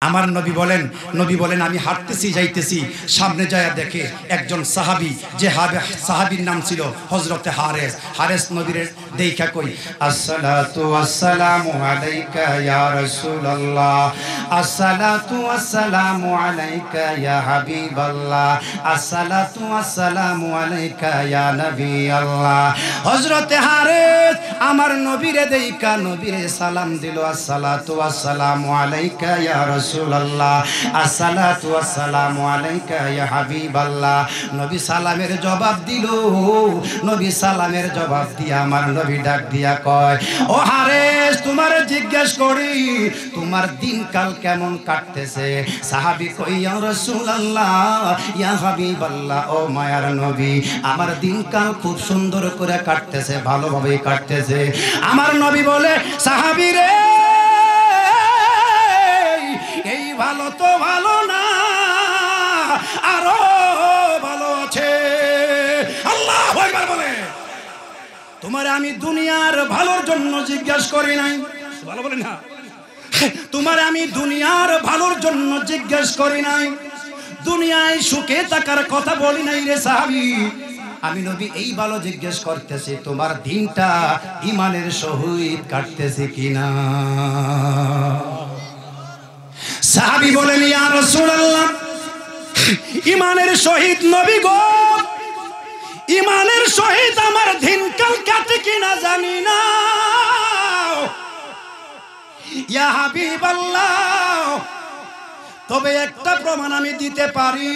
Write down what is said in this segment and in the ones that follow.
আমার নবী বলেন আমি হাঁটতেছি যাইতেছি, সামনে যায় দেখে একজন সাহাবী, যে সাহাবীর নাম ছিল হযরতে হারেস নবীর দেখা কই আসসালাতু ওয়াসসালামু আলাইকা ইয়া রাসূলুল্লাহ, আসসালাতু ওয়াসসালামু আলাইকা ইয়া হাবিবাল্লাহ, আসসালাতু ওয়াসসালামু আলাইকা ইয়া নবী আল্লাহ। হযরতে হারেস আমার নবীরে দেখা নবীরে সালাম দিল, আসসালাতু ওয়াসসালামু আলাইকা ইয়া রাসূলুল্লাহ, আসসালাতু ওয়াসসালামু আলাইকা ইয়া হাবিবাল্লাহ। নবী সালামের জবাব দিল, নবী সালামের জবাব দিয়া আমার নবী ডাক দিয়া কয়, ও হারেস তোমারে জিজ্ঞেস করি তোমার দিনকাল কেমন কাটতেছে? সাহাবী কই ইয়া রাসূলুল্লাহ ইয়া হাবিবাল্লাহ, ও মায়ার নবী আমার দিনকাল খুব সুন্দর করে কাটতেছে, ভালোভাবে কাটতেছে। আমার নবী বলে, সাহাবী রে এই ভালো তো ভালো না, আরো ভালো আছে। আল্লাহু আকবার বলে, তোমারে আমি দুনিয়ার ভালোর জন্য জিজ্ঞেস করি নাই, ভালো বলে না, তোমারে আমি দুনিয়ার ভালোর জন্য জিজ্ঞেস করি নাই, দুনিয়ায় সুখে থাকার কথা বলি নাই রে সাহাবী। আমি নবী এই ভালো জিজ্ঞেস করতেছি তোমার দিনটা ঈমানের সহিত কাটতেছে কিনা। সাহাবী বলেন, ইয়া রাসূলুল্লাহ ঈমানের সহিত নবী গো, ঈমানের সহিত আমার দিনকাল কাটে কিনা জানি না। ইয়া হাবিবাল্লাহ তবে একটা প্রমাণ আমি দিতে পারি,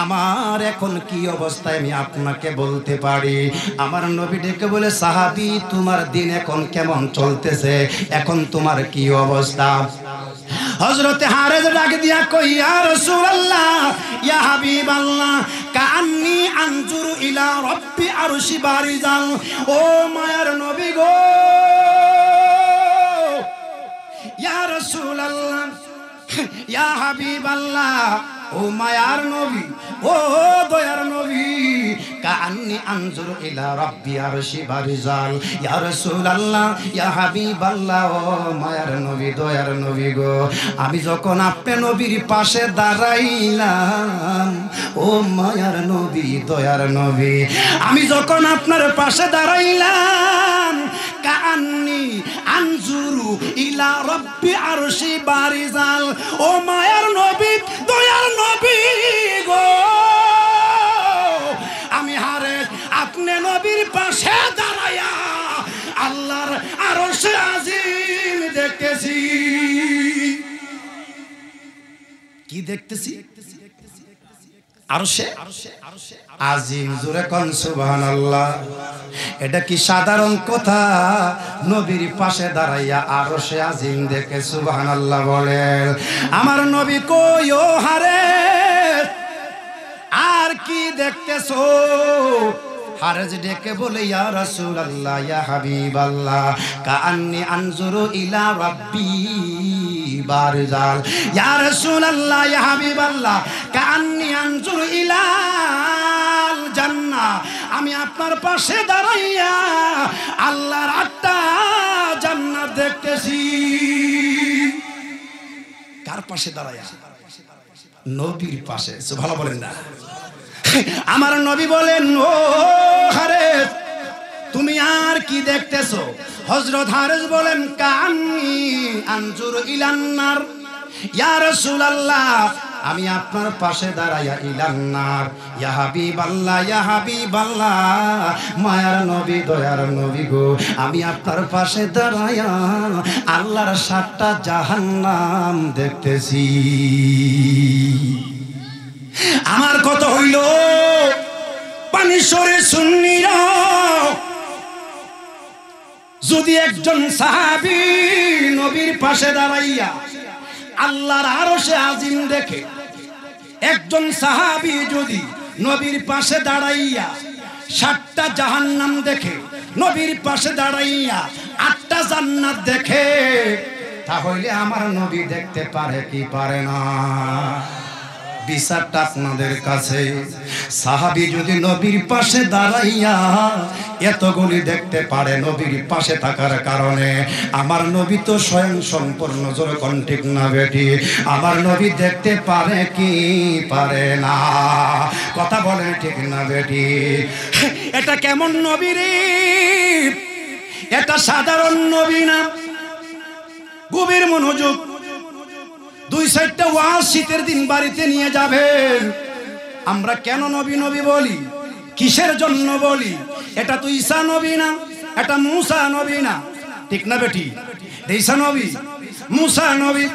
আমার এখন কি অবস্থায় আমি আপনাকে বলতে পারি। আমার নবী ডেকে বলে, সাহাবী তোমার দিন এখন কেমন চলতেছে, এখন তোমার কি অবস্থা? হযরতে হারেস ডাক দিয়া কই, ইয়া রাসূলুল্লাহ ইয়া হাবিবাল্লাহ কাআন্নী আনজুরু ইলা রাব্বি আরশি বারিজাল। ও মায়ার নবী গো, ইয়া রাসূলুল্লাহ ইয়া হাবিবাল্লাহ, ও মায়ার নবী, ও দয়ার নবী, কাআন্নী আনজুরু ইলা রাব্বি আরশি বারিজাল। ইয়া রাসূলুল্লাহ ইয়া হাবিবাল্লাহ, ও মায়ার নবী, দয়ার নবী গো, আমি যখন আপনার নবীর পাশে দাঁড়াইলাম, ও মায়ার নবী, দয়ার নবী, আমি যখন আপনার পাশে দাঁড়াইলাম, কাআন্নী আনজুরু ইলা রাব্বি আরশি বারিজাল। ও মায়ার নবী, দয়ার নবী গো, আমি হারেস আপনি নবীর পাশে দাঁড়ায়া আল্লাহর আরশে আজিম দেখতেছি। কি দেখতেছি? আরশে আজিম। জোরে কোন সুবহানাল্লাহ। এটা কি সাধারণ কথা? নবীর পাশে দাঁড়াইয়া আরশে আজিম দেখে সুবহানাল্লাহ বলেন। আমার নবী কই, ও হারেস আর কি দেখতেছো? হারেস ডেকে বলে, ইয়া রাসূলুল্লাহ ইয়া হাবিবাল্লাহ কাআন্নী আনজুরু ইলা রাব্বি বারিজাল। ইয়া রাসূলুল্লাহ ইয়া হাবিবাল্লাহ কাআন্নী আনজুরু ইলাল জান্নাহ, আমি আপনার পাশে দাঁড়াইয়া আল্লাহর 8টা জান্নাত দেখতেছি। কার পাশে দাঁড়াইয়া? নবীর পাশে। ভালো বলেন না। আমার নবী বলেন, ও হারেস তুমি আর কি দেখতেছো? হযরত হারেস বলেন, কাআন্নী আনজুরু ইলান্নার। ইয়া রাসূলুল্লাহ আমি আপনার পাশে দাঁড়াইয়া ইলান্নার। ইয়া হাবিবাল্লাহ ইয়া হাবিবাল্লাহ, মায়ার নবী, দয়ার নবী গো, আমি আপনার পাশে দাঁড়াইয়া আল্লাহর 7টা জাহান্নাম দেখতেছি। আমার কথা হইল, পানি সরে সুন্নিরা যদি একজন সাহাবী নবীর পাশে দাঁড়াইয়া আল্লাহর আরশে আজিম দেখে, একজন সাহাবী যদি নবীর পাশে দাঁড়াইয়া 7টা জাহান্নাম দেখে, নবীর পাশে দাঁড়াইয়া 8টা জান্নাত দেখে, তাহলে আমার নবী দেখতে পারে কি পারে না? বিচারটা আপনাদের কাছে। সাহাবী যদি নবীর পাশে দাঁড়াইয়া এতগুলি দেখতে পারে নবীর পাশে থাকার কারণে, আমার নবী তো স্বয়ং সম্পূর্ণ, জোরে কোন ঠিক না বেটি? আমার নবী দেখতে পারে কি পারে না? কথা বলেন ঠিক না বেটি? এটা কেমন নবী রে? এটা সাধারণ নবী না। গভীর মনোযোগ, 2-4টা ওয়াজ শীতের দিন বাড়িতে নিয়ে যাবেন। আমরা কেন নবী নবী বলি, কিসের জন্য বলি? এটা তো ঈসা নবী না, এটা মুসা নবী না, ঠিক না বেটি? ঈসা নবী, মুসা নবী,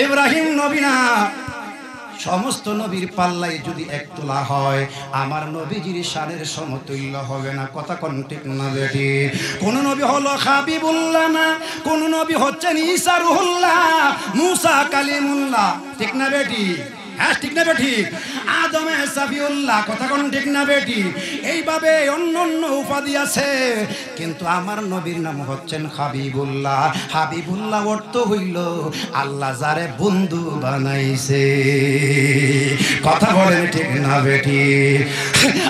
ইব্রাহিম নবী না। সমস্ত নবীর পাল্লায় যদি এক তোলা হয়, আমার নবীজির শানের সমতুল্য হবে না। কথা কোন ঠিক না বেটি? কোন নবী হলো হাবিবুল্লাহ না, কোন নবী হচ্ছেন ঈসা রুহুল্লাহ, মুসা কালিমুল্লাহ, ঠিক না বেটি? হ্যাঁ ঠিক না বেটি? আদমে সাফিউল্লাহ, কথা কোন ঠিক না বেটি? এইভাবে অন্য অন্য উপাধি আছে, কিন্তু আমার নবীর নাম হচ্ছেন হাবিবুল্লাহ। হাবিবুল্লাহ অর্থ হইল আল্লাহ যারে বন্ধু বানাইছে। কথা বলেন ঠিক না বেটি?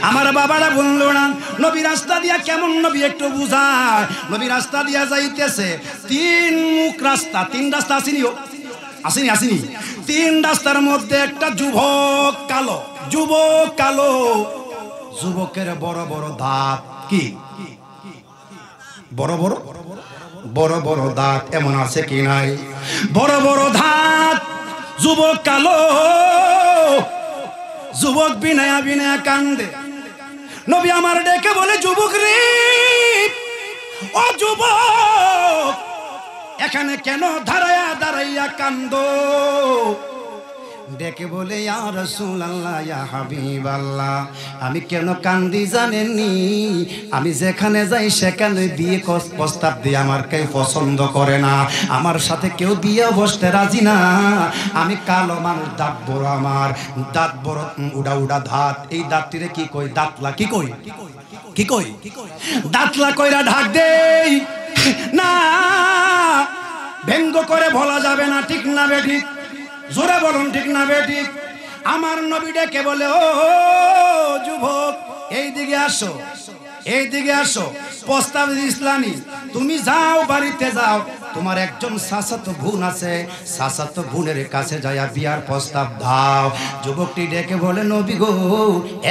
আমার বাবারা বললো না নবী রাস্তা দিয়া কেমন নবী একটু বুঝায়। নবী রাস্তা দিয়া যাইতেছে, 3 মুখ রাস্তা, 3 রাস্তা আসেনি, আসেনি আসেনি 3 রাস্তার মধ্যে একটা যুবক কালো, যুবক কালো, যুবকের বড় বড় দাঁত। কি বড় বড় বড় বড় দাঁত এমন আছে কি নাই? বড় বড় দাঁত, যুবক কালো, যুবক বিনয়া বিনয়া কান্দে। নবী আমার ডেকে বলে, যুবক রে, ও যুবক, এখানে কেন দাঁড়াইয়া দাঁড়াইয়া কান্দো? ডেকে বলে, ইয়া রাসূলুল্লাহ, ইয়া হাবিবাল্লাহ, আমি কেন কান্দি জানেননি? আমি যেখানে যাই সেখানে বিয়ে প্রস্তাব দিয়ে আমার কেউ পছন্দ করে না, আমার সাথে কেউ বিয়ে বসতে রাজি না। আমি কালো মানুষ, দাঁত বড়, আমার দাঁত বড়, উড়া উড়া দাঁত। এই দাঁতটিরে কি কই? দাঁতলা। কি কই? কি কই? দাঁতলা কইরা ঢাক দেই না, ব্যঙ্গ করে বলা যাবে না, ঠিক না বেঠিক? জোরে বলুন ঠিক না বেঠিক? আমার নবী ডেকে বলে, ও যুবক, এই দিকে আসো, এই দিকে আসো, প্রস্তাব ইসলামী। তুমি যাও, বাড়িতে যাও, তোমার একজন চাচাতো বোন আছে, চাচাতো বোনের কাছে যাইয়া বিয়ার প্রস্তাব দাও। যুবকটি ডেকে বলে, নবী গো,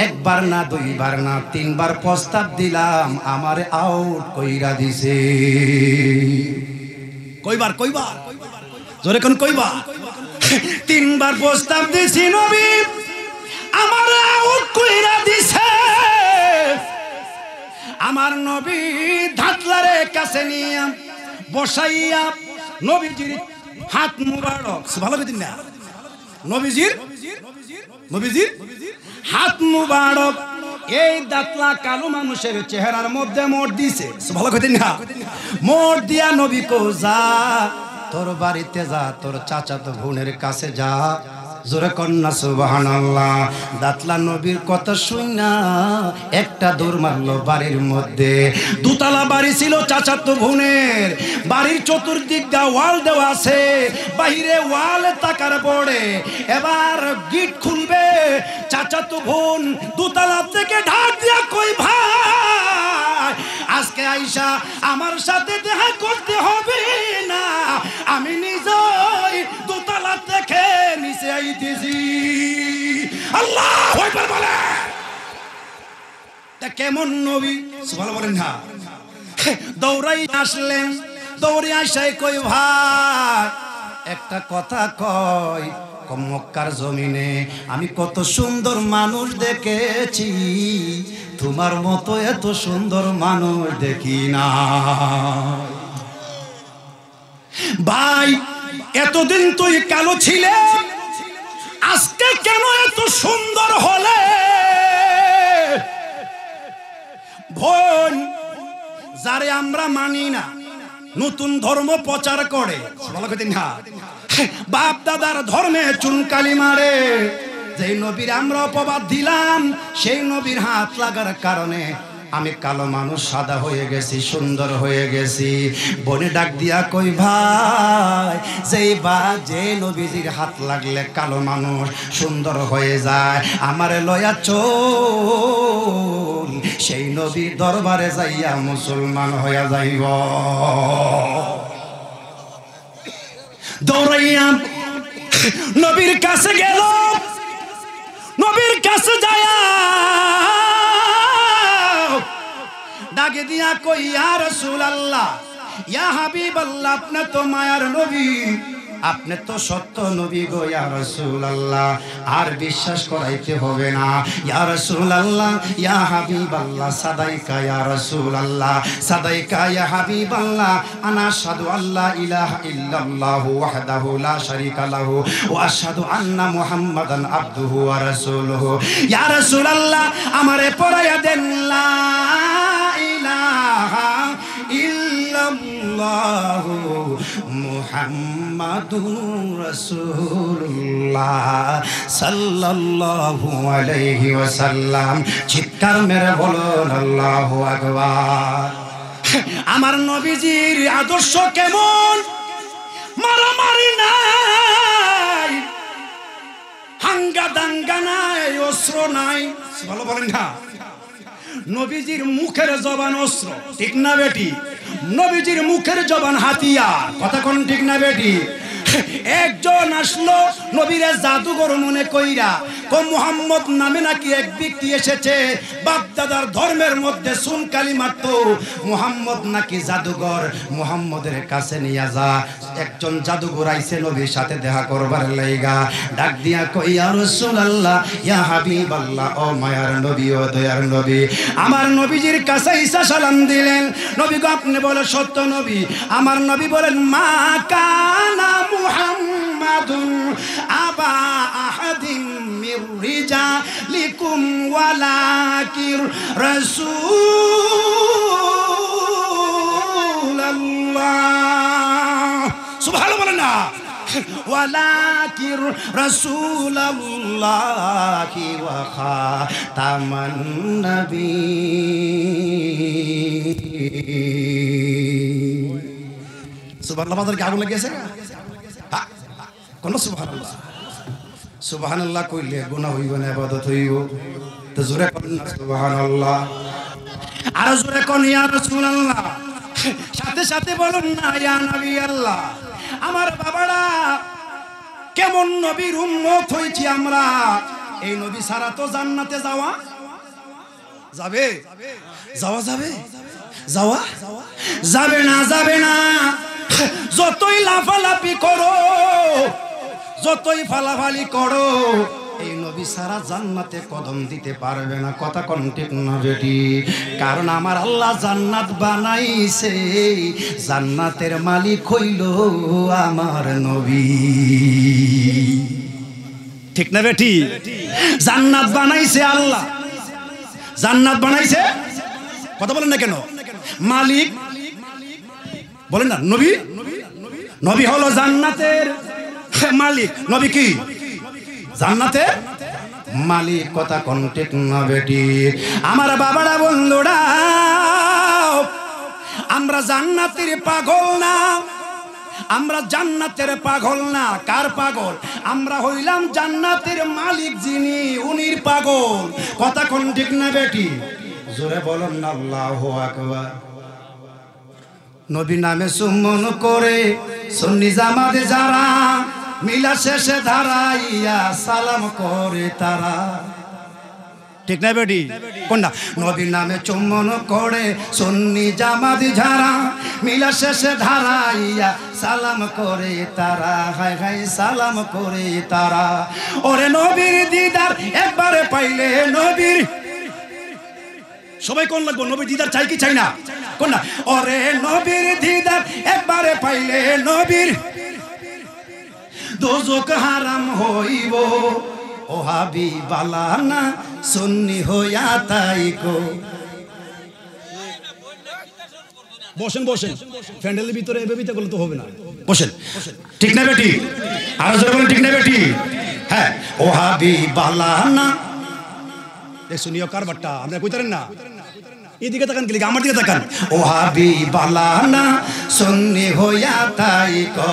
1 বার না 2 বার না 3 বার প্রস্তাব দিলাম, আমারে আউট কইরা দিছে। কইবার? কইবার? জোরে কোন কইবার? 3 বার প্রস্তাব দিছি নবী, আমারে আউট কইরা দিছে। আমার নবী ধাতলারে কাছে নিয়ে বসাইয়া নবীজির হাত মুবারক, ভালো করে দিন না, নবীজির হাত মুবারক এই দাঁতলা কালো মানুষের চেহারার মধ্যে মোড় দিছে। ভালো করে দিন না, মোড় দিয়া নবী কো, যা তোর বাড়িতে যা, তোর চাচাতো বোনের কাছে যা। জোরে কন্যা সুবহানাল্লাহ। দাঁতলা নবীর কথা শুনা একটা দৌড় মারলো বাড়ির মধ্যে। 2 তলা বাড়ি ছিল চাচাতো বোনের, বাড়ির চতুর্দিক দা ওয়াল দেওয়া আছে, বাহিরে ওয়ালে তাকার পড়ে। এবার গিট খুলবে, চাচাতো বোন 2 তলা থেকে ঢাক দিয়া কই, ভাই আজকে আইসা আমার সাথে দেখা করতে হবে না, আমি নিজেই 2 তলা থেকে নিচে আইতেছি। আল্লাহু আকবার বলে। তা কেমন নবী? সুবহানাল্লাহ বলেন না। দৌড়াই আসলেন, দৌড়ে আসাই কই, ভাই একটা কথা কই, মক্কার জমিনে আমি কত সুন্দর মানুষ দেখেছি, তোমার মতো এত সুন্দর মানুষ দেখি না। ভাই এতদিন তুই কালো ছিলে, আজকে কেন এত সুন্দর হলে? বোন, যারে আমরা মানি না, নতুন ধর্ম প্রচার করে, বাপ দাদার ধর্মে চুনকালি মারে, যেই নবীর আমরা অপবাদ দিলাম, সেই নবীর হাত লাগার কারণে আমি কালো মানুষ সাদা হয়ে গেছি, সুন্দর হয়ে গেছি। বনে ডাক দিয়া কই ভাই, যে নবীজির হাত লাগলে কালো মানুষ সুন্দর হয়ে যায়, আমারে লয়া চল, সেই নবীর দরবারে যাইয়া মুসলমান হইয়া যাইব। দৌড়াইয়া নবীর কাছে গেল, নবীর কাছে যায়া ডাকে দিয়া কই ইয়া রাসূলুল্লাহ, ইয়া হাবিবাল্লাহ, আপনি তো মায়ার নবী, আপনি তো সত্য নবী গো ইয়া রাসূলুল্লাহ, আর বিশ্বাস করাইতে হবে না। ইয়া রাসূলুল্লাহ, ইয়া হাবিবাল্লাহ, সাদাইকা ইয়া রাসূলুল্লাহ, সাদাইকা ইয়া হাবিবাল্লাহ, আনা আশহাদু আল্লা ইলাহা ইল্লাল্লাহু ওয়াহদাহু লা শারীকা লাহু ওয়া আশহাদু আন্না মুহাম্মাদান আবদুহু ওয়া রাসূলুহু। ইয়া রাসূলুল্লাহ, আমারে পড়াইয়া দেন লা ইলাহা ইল্লাল্লাহু মুহাম্মাদুর রাসূলুল্লাহ সাল্লাল্লাহু আলাইহি ওয়াসাল্লাম। চিৎকার মেরে বলুন আল্লাহু আকবার। আমার নবীজির আদর্শ কেমন? মারামারি নাই, হাঙ্গা দাঙ্গা নাই, অস্ত্র নাই। ভালো বলেন না? নবীজির মুখের জবান অস্ত্র, ঠিক না বেটি? নবীজির মুখের জবান হাতিয়ার, কথা কোন ঠিক না বেটি? একজন আসলো নবীরে জাদুঘর মনে কইরা, কো মুহাম্মদ নামে নাকি এক ব্যক্তি এসেছে, বাপদাদার ধর্মের মধ্যে সুনকালি মারত, মুহাম্মদ নাকি জাদুঘর, মুহাম্মদের কাছে নিয়ে যা। একজন জাদুঘর আইছে নবীর সাথে দেখা করবার লাইগা, ডাক দিয়া কই ইয়া রাসূলুল্লাহ, ইয়া হাবিবাল্লাহ, ও মায়ার নবী, ও দয়ার নবী। আমার নবীজির কাছে ঈসা সালাম দিলেন, নবী গো আপনি বলে সত্য নবী। আমার নবী বলেন মা কানা মুহাম্মাদুন আবা আহাদিম মির রিজালিকুম ওয়ালাকির রাসূলুল্লাহ। সুবহানাল্লাহ বলেন না? ওয়ালাকির রাসূলুল্লাহি ওয়া খাতামান নবিয়্যিন। সুবহানাল্লাহ, বাজার কি আগুন লেগেছে? কোন সুবহানাল্লাহ? সুবহানাল্লাহ কইলে গুনাহ হইব না, ইবাদত হইব। তো জোরে কোন সুবহানাল্লাহ, আর জোরে কোন ইয়া রাসূলুল্লাহ। সাথে সাথে বলুন না ইয়া নবী আল্লাহ। আমার বাবারা কেমন নবীর উম্মত হইছি আমরা। এই নবী ছাড়া তো জান্নাতে যাওয়া যাবে? যাওয়া যাবে? যাওয়া যাবে না, যাবে না। যতই লাফালাফি করো, যতই ফালাফালি করো, এই নবী সারা জান্নাতে কদম দিতে পারবে না, কথা কোন ঠিক না বেটি? কারণ আমার আল্লাহ জান্নাত বানাইছে, জান্নাতের মালিক হইল আমার নবী, ঠিক না বেটি? জান্নাত বানাইছে আল্লাহ, জান্নাত বানাইছে, কথা বলেন না কেন? মালিক বলেন না? নবী, নবী হলো জান্নাতের মালিক। নবী কি? জান্নাতের মালিক, কথা কোন ঠিক না বেটি? আমার বাবারা বন্ধুরা, আমরা জান্নাতের পাগল না, আমরা জান্নাতের পাগল না। কার পাগল? আমরা হইলাম জান্নাতের মালিক যিনি, উনির পাগল, কথা কোন ঠিক না বেটি? জোরে বলুন না আল্লাহু আকবার। নবী নামে সুমন করে সুন্নি জামাতে যারা, মিলা শেষে ধারাইয়া সালাম করে তারা, ঠিক না বেটি? কোনটা? নবীর নামে চুম্বন করে সুন্নি জামাতি যারা, মিলা শেষে ধারাইয়া সালাম করে তারা, হায় হায় সালাম করে তারা। ওরে নবীর দিদার একবারে পাইলে, নবীর সবাই কোন লাগবো? নবীর দিদার চাই কি চাই না? কোন না? ওরে নবীর দিদার একবারে পাইলে, নবীর দোজক হারাম হইব, ও হাবিবাল্লাহ না সুন্নি হইয়া তাইকো। বসেন বসেন, প্যান্ডেলের ভিতরে এভাবে করলে তো হবে না, বসেন, ঠিক না বেটি? আর জোরে বলেন ঠিক না বেটি? হ্যাঁ, ও হাবিবাল্লাহ না। শুনিও কারবারটা আমরা কইতারেন না? এদিকে তাকান গেলে আমার দিকে তাকান। ও হাবিবালানা সুন্নি হইয়া তাই কো,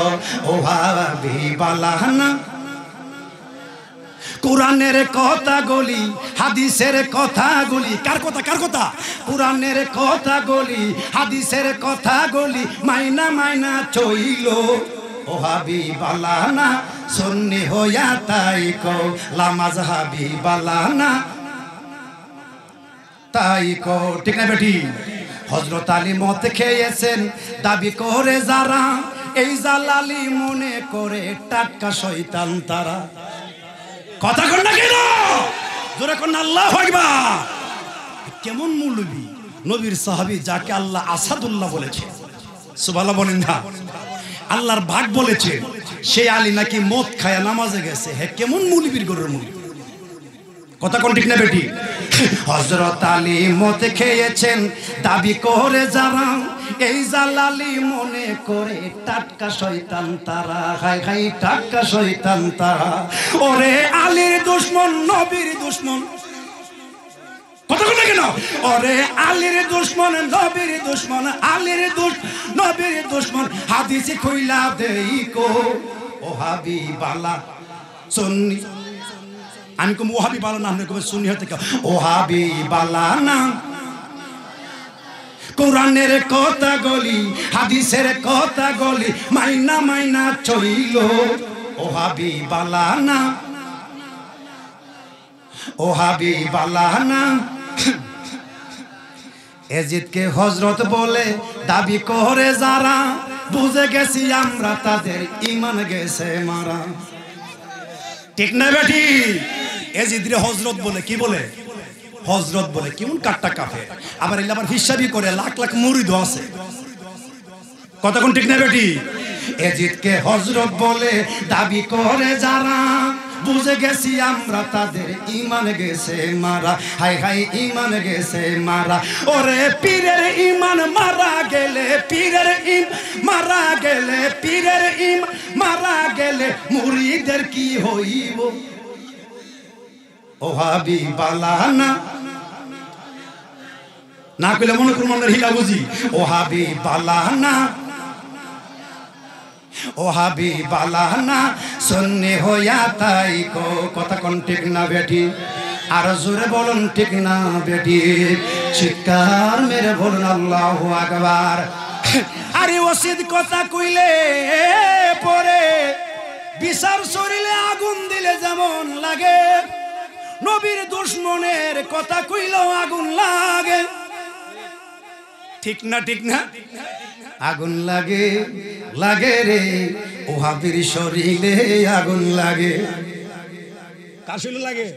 ও হাবিবালানা কোরআনের কথা গলি, হাদিসের কথা গলি। কার কথা? কার কথা? কোরআনের কথা গলি, হাদিসের কথা গলি, মাইনা মাইনা চইল। ও হাবিবালানা সুন্নি হইয়া তাই কো, লা মাযহাবিবালানা তাই কো। ঠিক না বেটি? হযরত আলী মদ খেয়েছেন দাবি করে যারা, এই জালালি মনে করে টাটকা শয়তান তারা। কথা কন না কেন? জোরে কন আল্লাহু আকবার। কেমন মৌলবী, নবীর সাহাবী যাকে আল্লাহ আসাদুল্লাহ বলেছে, সুবহানাল্লাহ বলেন না, আল্লাহর ভাগ বলেছে, সেই আলী নাকি মদ খায়া নামাজে গেছে। হে কেমন মৌলবীর গরুর মৌলবী। কথা কোন ঠিক না বেটি? হযরত আলী মদ খেয়েছেন দাবি করে যারা, এই জালালি মনে করে টাটকা শয়তান তারা। হাই হাই টাটকা শয়তান তারা। ওরে আলীর দুশমন নবীর দুশমন। কথা কোন কেন? ওরে আলীর দুশমন নবীর দুশমন, আলীর নবীর দুশমন, হাদিসে কইলা দেই কো। ও হাবিবালা সুন্নি, আমি কম ও হাবিবালানা, আপনি কম সুন্নি হতে। ও হাবিবালানা কোরআনের কথা গলি, হাদিসের কথা গলি, মাইনা মাইনা চইল। ও হাবিবালানা, ও হাবিবালানা এজিদকে হযরত বলে দাবি করে যারা, বুঝে গেছি আমরা তাদের ঈমান গেছে মারা। ঠিক না বেটি? এজিদরে হযরত বলে, কি বলে? হযরত বলে। কেমন কাট্টা কাফের। আবার এলা আবার হিসাবই করে লাখ লাখ মুরিদ আছে। কথা কোন ঠিক না বেটি? এজিদকে হযরত বলে দাবি করে যারা, বুঝে গেছি আমরা তাদের ঈমান গেছে মারা। হাই হাই ঈমান গেছে মারা। ওরে পীরের ঈমান মারা গেলে, পীরের মারা গেলে, পীরের মারা গেলে মুরিদের কি হইব? ও হাবিবালানা না কইলে মনে করুন মনের হিলা বুঝি। ও হাবিবালানা, ও হাবিবালানা সুন্নি হইয়া তাই কো। কথা কোন ঠিক না বেটি? আর জোরে বলুন ঠিক না বেটি? চিৎকার মেরে বলুন আল্লাহু আকবার। আরে ওসিদ কথা কইলে পরে বিচার শরীরে আগুন দিলে যেমন লাগে, নবীর দুশমনের কথা কইলেও আগুন লাগে। ঠিক না? ঠিক না? আগুন লাগে, লাগে রে ওহাবির শরীরে আগুন লাগে। কার শরীরে লাগে?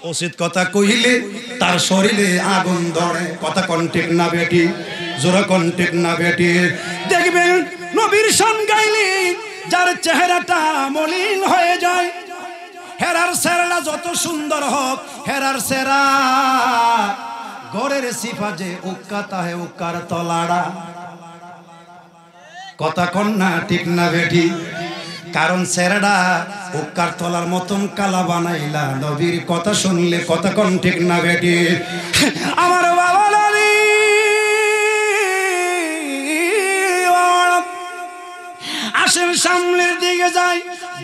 ওসিদ কথা কইলে তার শরীরে আগুন ধরে। কথা কোন ঠিক না বেটি? জোরে কোন ঠিক না বেটি? দেখবেন নবীর শান গাইলে যার চেহারাটা মলিন হয়ে যায়, হেরার চেহারা যত সুন্দর হোক, হেরার চেহারা গরের সিফা যে উক্কা তাহে উক্কার তলাড়া। কথা কোন না ঠিক না বেটি? কারণ চেহারাটা উক্কার তলার মতন কালা বানাইলা নবীর কথা শুনলে। কথা কোন ঠিক না বেটি? আমার বাবা নানি আসেন সামনের দিকে যায়,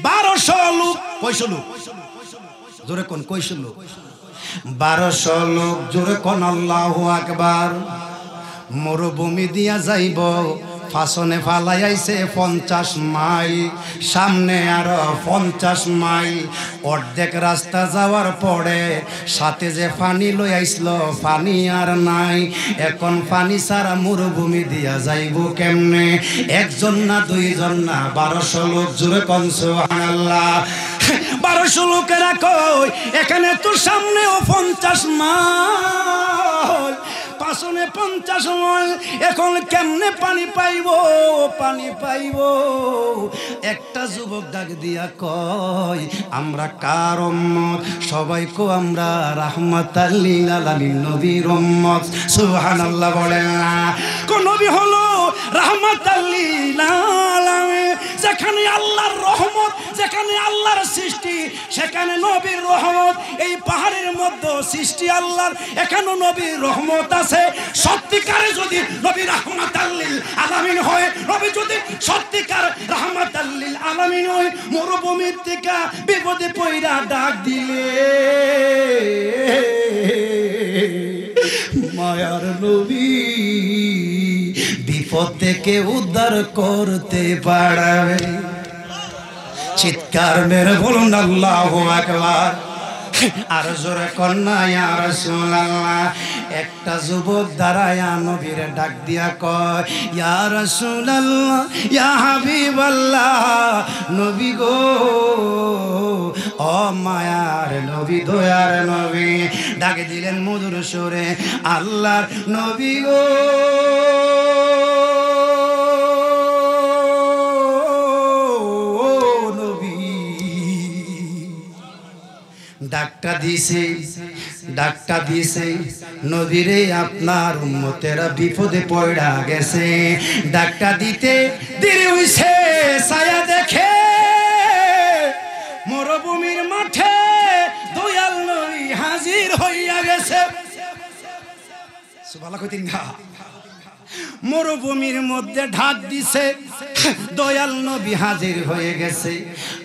1200 লোক। কয়শো লোক? জোরে কোন কয়শো লোক? 1200 লোক। জোরে কোন আল্লাহু আকবার। মরুভূমি দিয়া যাইব, ফাসনে ফালাই আইছে 50 মাইল, সামনে আরো 50 মাইল। অর্ধেক রাস্তা যাওয়ার পরে সাথে যে পানি লই আইছিল, পানি আর নাই। এখন পানি ছাড়া মরুভূমি দিয়া যাইব কেমনে? একজন না দুইজন না, 1200 লোক। জোরে কোন সুবহানাল্লাহ। 1200 লোকেরা কই এখানে তো সামনেও 50 মাইল, পাশনে 50 মাইল। এখন কেমনে পানি পাইব? পানি পাইব? একটা যুবক ডাক দিয়া কয়, আমরা কার উম্মত? সবাই কো আমরা রাহমাতাল লিল আলামিন নবীর উম্মত। সুবহানাল্লাহ বলেন না? কোন নবী হলো রাহমাতাল লিল আলামিন, যেখানে আল্লাহর রহমত, যেখানে আল্লাহর সৃষ্টি, সেখানে নবীর রহমত। এই পাহাড়ের মধ্যে সৃষ্টি আল্লাহর, এখানে নবীর রহমত আছে। সত্যিকারে যদি নবী রাহমাতাল লিল আলামিন হয়, নবী যদি সত্যিকার রাহমাতাল লিল আলামিন হয়, মরুভূমির থেকে বিপদে পইরা ডাক দিলে মায়ার নবী বিপদ থেকে উদ্ধার করতে পারবে। চিৎকার মেরে বলুন আল্লাহু আকবার। আর জোরে কন্যা ইয়া রাসূলুল্লাহ। একটা যুবক দাঁড়ায়া নবীর ডাক দিয়া কয়, ইয়া রাসূলুল্লাহ, ইয়া হাবিবাল্লাহ, নবী গো, ও মায়ার নবী, দয়ার নবী। ডাক দিলেন মধুর সুরে, আল্লাহর নবী গো, ডাকটা দিছে নবীরে, আপনার উম্মতেরা বিপদে পড়া গেছে। ডাকটা দিতে দেরি হইছে, ছায়া দেখে মরুভূমির মাঠে দয়াল নবী হাজির হইয়া গেছে। সুবহানাল্লাহ কইতেন না? মরুভূমির মধ্যে ঢাক দিছে, দয়াল নবী হাজির হয়ে গেছে।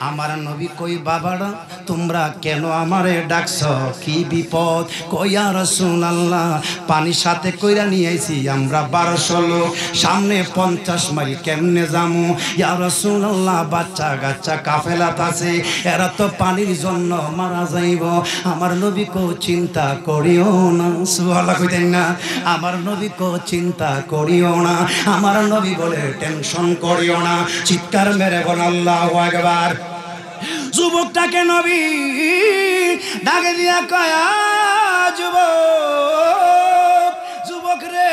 আমার নবী কই, বাবারা তোমরা কেন আমারে ডাকছ, কি বিপদ? কই, ইয়া রাসূলুল্লাহ, পানি সাথে কইরা নিয়ে আইছি আমরা 1200 লোক, সামনে 50 মাইল কেমনে যামু? ইয়া রাসূলুল্লাহ, বাচ্চা কাচ্চা কাফেলাত আছে, এরা তো পানির জন্য মারা যাইব। আমার নবী কো, চিন্তা করিও না। সুবহানাল্লাহ কইতেন না? আমার নবী কো, চিন্তা করিও না। আমার নবী বলে, টেনশন করিও না। চিৎকার মেরে বল আল্লাহু আকবার। যুবকটাকে নবী ডাকে দিয়া কয়, যুবক রে,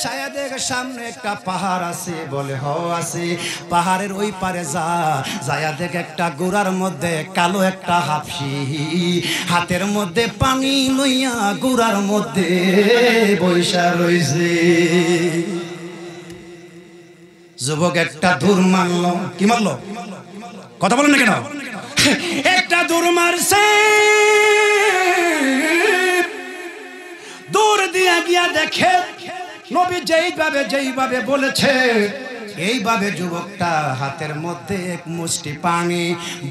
ছায়া দেখ, সামনে একটা পাহাড় আছে। বলে, হ আছে। পাহাড়ের ওই পারে যায়া দেখ, একটা গোড়ার মধ্যে কালো একটা হাফসি, হাতের মধ্যে পানি লইয়া গোড়ার মধ্যে বৈশা রইছে। যুবক একটা দূর মারল। কি মারল? কথা বলেন না কেন? একটা দূর মারছে, দূর দিয়া গিয়া দেখে নবী যেইভাবে বলেছে এইভাবে যুবকটা হাতের মধ্যে এক মুষ্টি পানি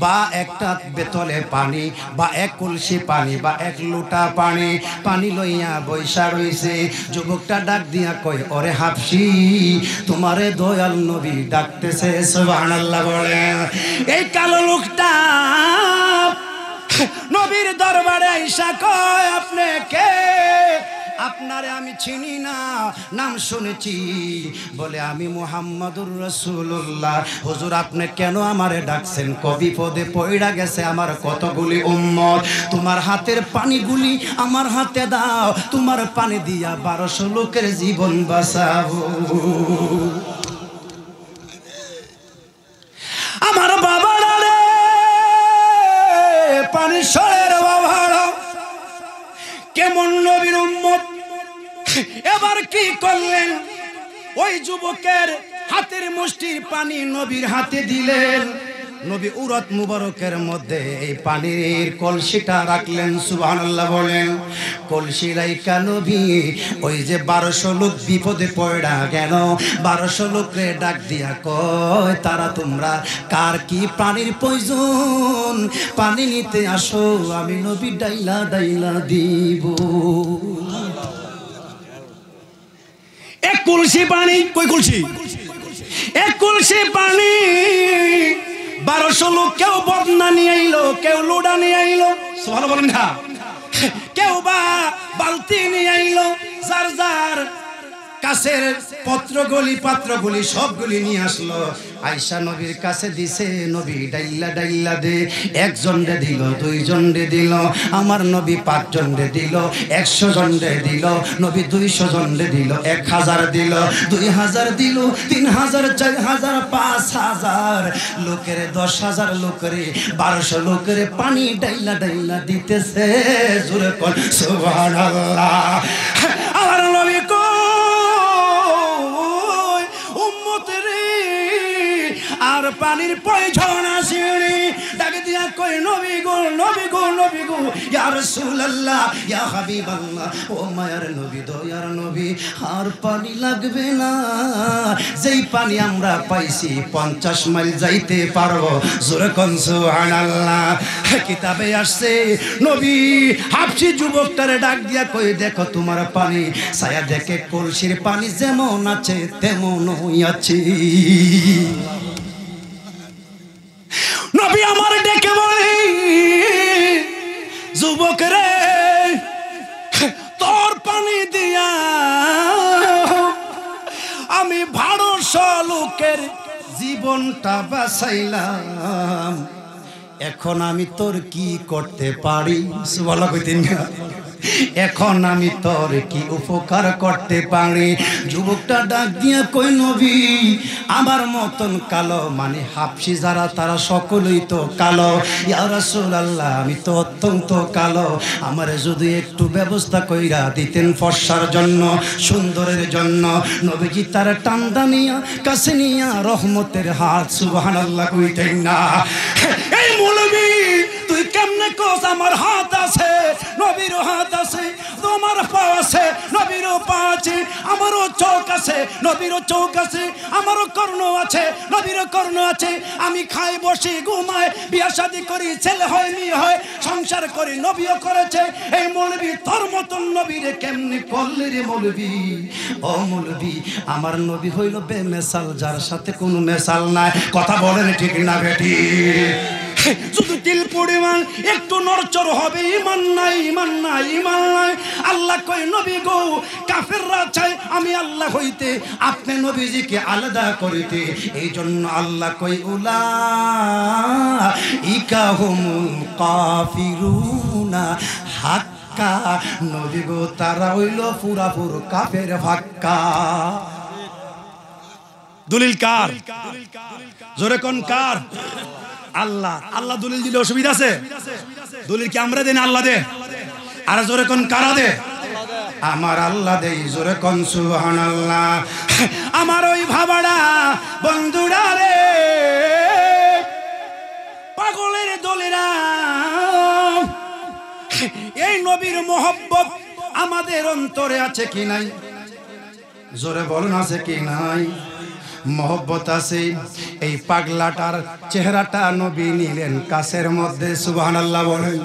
বা একটা বোতলে পানি বা এক কলসি পানি বা এক লোটা পানি লইয়া বৈশা রইছে। যুবকটা ডাক দিয়া কয়, ওরে হাফসি, তোমারে দয়াল নবী ডাকতেছে। সুবহানাল্লাহ বলেন। এই কালো লোকটা নবীর দরবারে আইসা কয়, আপনি কে? আপনারে আমি চিনি না, নাম শুনেছি। বলে, আমি মুহাম্মাদুর রাসূলুল্লাহ। হুজুর, আপনি কেন আমারে ডাকছেন? বিপদে পড়া গেছে আমার কতগুলি উম্মত, তোমার হাতের পানিগুলি আমার হাতে দাও, তোমার পানি দিয়া 1200 লোকের জীবন বাঁচাবো। আমার বাবারা রে, পানি সরের বাবারা, কেমন নবীর উম্মত। এবার কি করলেন? ওই যুবকের হাতের মুষ্টির পানি নবীর হাতে দিলেন। নবী উরত মুবারকের মধ্যে এই পানির কলসিটা রাখলেন। সুবহানাল্লাহ বলেন। কলসি রাইকা নবী ওই যে 1200 লোক বিপদে পড়া গেল, 1200 লোকরে ডাক দিয়া কয়, তারা তোমরা কার কি পানির প্রয়োজন, পানি নিতে আসো, আমি নবী ডাইলা দিব। এক কলসি পানি, কই কলসি? এক কলসি পানি 1200 লোক, কেউ বদনা নিয়ে আইলো, কেউ লোডা নিয়ে আইলো। সুবহানাল্লাহ বলেন না? কেউ বা বালতি নিয়ে আইলো, যার যার কাছের পাত্রগুলি সবগুলি নিয়ে আসলো। আয়েশা নবীর কাছে দিছে। নবী ডাইলা দে, একজন রে দিল, দুইজন রে দিল, আমার নবী 5 জন রে দিল, 100 জন রে দিল, নবী 200 জন রে দিল, 1000 দিল, 2000 দিল, 3000, 4000, 5000 লোকের, 10,000 লোকের, 1200 লোকের পানি ডাইলা দিতেছে। জোরে বল সুবহানাল্লাহ। আমার নবী আর পানির প্রয়োজন আসেনি। ডাকে দিয়া কই, কই নবী গো নবী গো নবী গো ইয়া রাসূলুল্লাহ ইয়া হাবিবাল্লাহ ও মায়ার নবী দয়ার নবী আর পানি লাগবে না যেই পানি আমরা পাইছি 50 মাইল যাইতে পারবো জোরে কোন সুবহানাল্লাহ কিতাবে আসছে নবী হাবশী যুবকটারে ডাক দিয়া কই দেখো তোমার পানি ছায়া দেখে কলসির পানি যেমন আছে তেমনই আছে নবী আমার ডেকে বলে যুবক রে তোর পানি দিয়া আমি 1200 লোকের জীবনটা বাঁচাইলাম এখন আমি তোর কি করতে পারি সুবহানাল্লাহ কইতেন এখন আমি তোর কি উপকার করতে পারি যুবকটা ডাক দিয়া কই নবী আমার মতন কালো মানে হাবশী যারা তারা সকলেই তো কালো ইয়া রাসূলুল্লাহ আমি তো অত্যন্ত কালো আমারে যদি একটু ব্যবস্থা কইরা দিতেন ফর্সার জন্য সুন্দরের জন্য নবীজি তার টান্দা নিয়া কাছে নিয়া রহমতের হাত সুবহানাল্লাহ কইতেন না এই মৌলবী তুই কেমনে কোস আমার হাত আছে নবীর হাত আছে তোমার পা আছে নবীর পা আছে আমারও চোখ আছে নবীর চোখ আছে আমারও কর্ণ আছে নবীর কর্ণ আছে আমি খাই বসি ঘুমাই বিয়া শাদী করি ছেলে হয় মেয়ে হয় সংসার করি নবীও করেছে এই মৌলবী তোর মতন নবীরে কেমনে করলি রে মৌলবী ও মৌলবী আমার নবী হইল বেমেসাল যার সাথে কোনো মেসাল নাই কথা বলেন ঠিক না বেটি শুধু দিল পরিমাণ একটু নড়চড় হবে ঈমান নাই ঈমান নাই ঈমান নাই আল্লাহ কয় নবী গো কাফেররা চায় আমি আল্লাহ হইতে আপনি নবীজিকে আলাদা করিতে এইজন্য আল্লাহ কয় উলাইকা হুমুল কাফিরুনা হাক্কা নবী গো তারা হইল পুরাপুর কাফের ভাক্কা দলিল কার জোরে কোন কার আল্লাহ আল্লাহ দলিল দিলে অসুবিধা আছে দলিল কি আমরা দেন আল্লাহ দে আর জোরে কোন কারা দে আমার আল্লাহ দেই জোরে কোন সুবহানাল্লাহ আমার ওই ভাবাড়া বন্ধুরা রে পাগলের দলেরা এই নবীর মোহব্বত আমাদের অন্তরে আছে কি নাই জোরে বলুন আছে কি নাই মোহব্বত আছে এই পাগলাটার চেহারাটা নবী নিলেন কাছের মধ্যে সুবহানাল্লাহ বলেন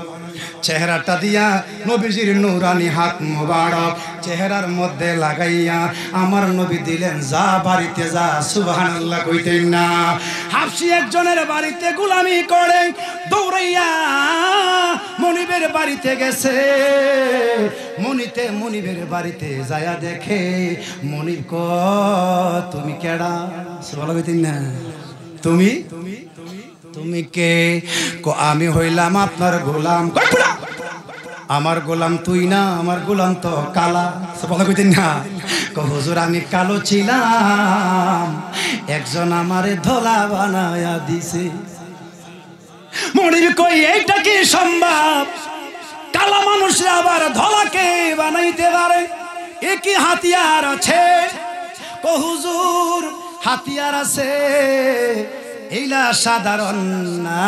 চেহারাটা দিয়া নবীজির নূরানি হাত মোবারক চেহারার মধ্যে লাগাইয়া আমার নবী দিলেন যা বাড়িতে যা সুবহানাল্লাহ কইতেন না হাবশী একজনের বাড়িতে গোলামি করে দৌড়াইয়া মনিবের বাড়িতে গেছে মনিবের বাড়িতে যায়া দেখে মনিব ক তুমি কেডা সুবহানাল্লাহ কইতেন না তুমি তুমি কে আমি হইলাম আপনার গোলাম আমার গোলাম তুই না আমার গোলাম তো কালা বলা কইতেন না হুজুর আমি কালো ছিলাম একজন আমারে ধলা বানায়া দিছে মনির কই এইটা কি সম্ভব কালা মানুষরা আবার ধলাকে বানাইতে পারে এ কি হাতিয়ার আছে হুজুর হাতিয়ার আছে এইলা সাধারণ না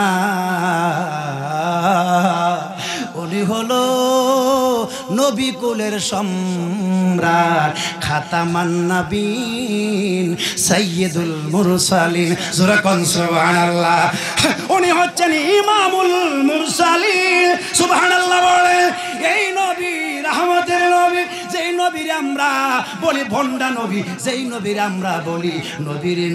উনি হলো নবী কুলের সম্রাট খাতামান নবীন সাইয়্যিদুল মুরসালিন জোরে কোন সুবহানাল্লাহ উনি হচ্ছেন ইমামুল মুরসালিন সুবহানাল্লাহ বলে এই নবী রহমতের নবী যেই নবীর আমরা বলি ভন্ডা নবী যেই নবীর আমরা বলি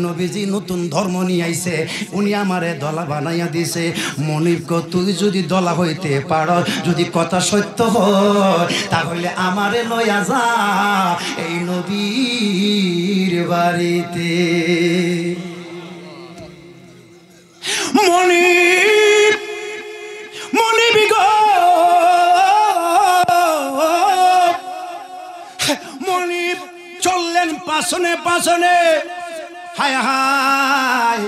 নবীজি নতুন ধর্ম নিয়ে আইছে উনি আমারে দলা বানাইয়া দিছে মনিব তুই যদি দলা হইতে পারো যদি কথা সত্য হয় তাহলে আমারে লইয়া যা এই নবীর বাড়িতে মনিব গো মনিব চললেন পাছনে হায় হায়